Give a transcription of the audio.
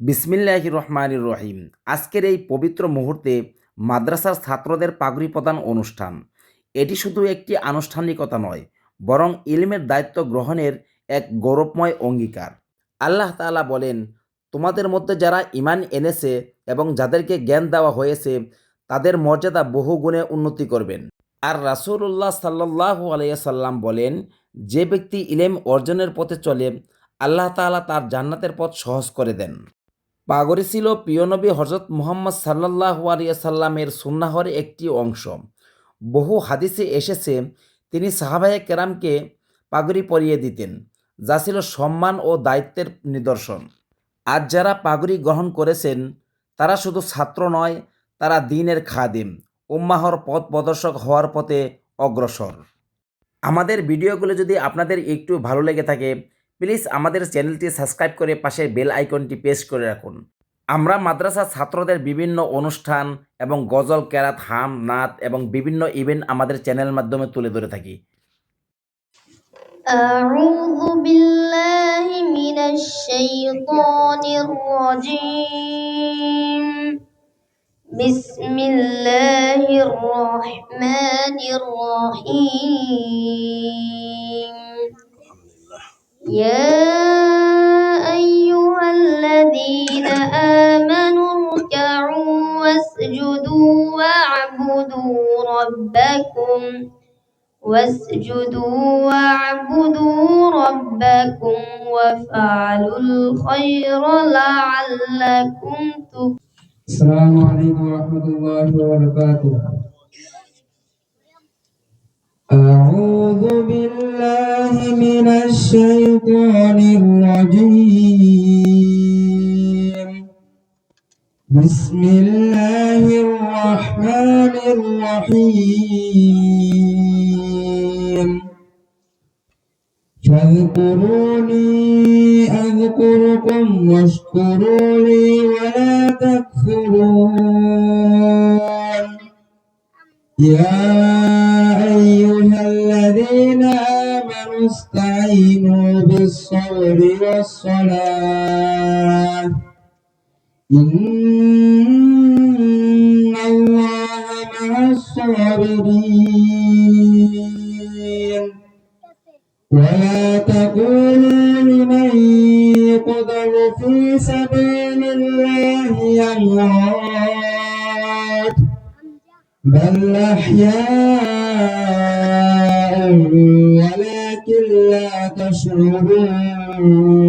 বিসমিল্লাহির রহমানির রহিম। আজকের এই পবিত্র মুহূর্তে মাদ্রাসার ছাত্রদের পাগড়ি প্রদান অনুষ্ঠান, এটি শুধু একটি আনুষ্ঠানিকতা নয়, বরং ইলমের দায়িত্ব গ্রহণের এক গৌরবময় অঙ্গীকার। আল্লাহ তাআলা বলেন, তোমাদের মধ্যে যারা ঈমান এনেছে এবং যাদেরকে জ্ঞান দেওয়া হয়েছে তাদের মর্যাদা বহু গুণে উন্নতি করবেন। আর রাসূলুল্লাহ সাল্লাল্লাহু আলাইহি সাল্লাম বলেন, যে ব্যক্তি ইলম অর্জনের পথে চলে আল্লাহ তাআলা তার জান্নাতের পথ সহজ করে দেন। পাগড়ি ছিল প্রিয় নবী হযরত মুহাম্মদ সাল্লাল্লাহু আলাইহি সাল্লামের সুন্নাহর একটি অংশ। বহু হাদিসে এসেছে তিনি সাহাবায়ে কেরামকে পাগড়ি পরিয়ে দিতেন, যা ছিল সম্মান ও দায়িত্বের নিদর্শন। আজ যারা পাগড়ি গ্রহণ করেছেন তারা শুধু ছাত্র নয়, তারা দ্বীনের খাদিম, উম্মাহর পথ প্রদর্শক হওয়ার পথে অগ্রসর। আমাদের ভিডিওগুলো যদি আপনাদের একটু ভালো লেগে থাকে, প্লিজ আমাদের চ্যানেলটি সাবস্ক্রাইব করে পাশের বেল আইকনটি প্রেস করে রাখুন। আমরা মাদ্রাসা ছাত্রদের বিভিন্ন অনুষ্ঠান এবং গজল, কেরাত, হাম, নাত এবং বিভিন্ন ইভেন্ট আমাদের চ্যানেলের মাধ্যমে তুলে ধরে থাকি। আউযু বিল্লাহি মিনাশ শাইতানির রাজীম। বিসমিল্লাহির রহমানির রহিম। ইয়া আইয়ুহাল্লাযীনা আমানু রুকউ ওয়াসজুদু ওয়া'বুদু রাব্বাকুম واسجدوا واعبدوا ربكم وافعلوا الخير لعلكم تفلحون. السلام عليكم ورحمة الله وبركاته. أعوذ بالله من الشيطان الرجيم. بسم الله الرحمن الرحيم. فاذكروني أذكركم واشكروا لي ولا تكفرون. يا أيها الذين آمنوا استعينوا بالصبر والصلاة إن الله مع الصابرين. ولا تقولوا لمن يقتل في سبيل الله أموات بل أحياء ولكن لا تشعرون.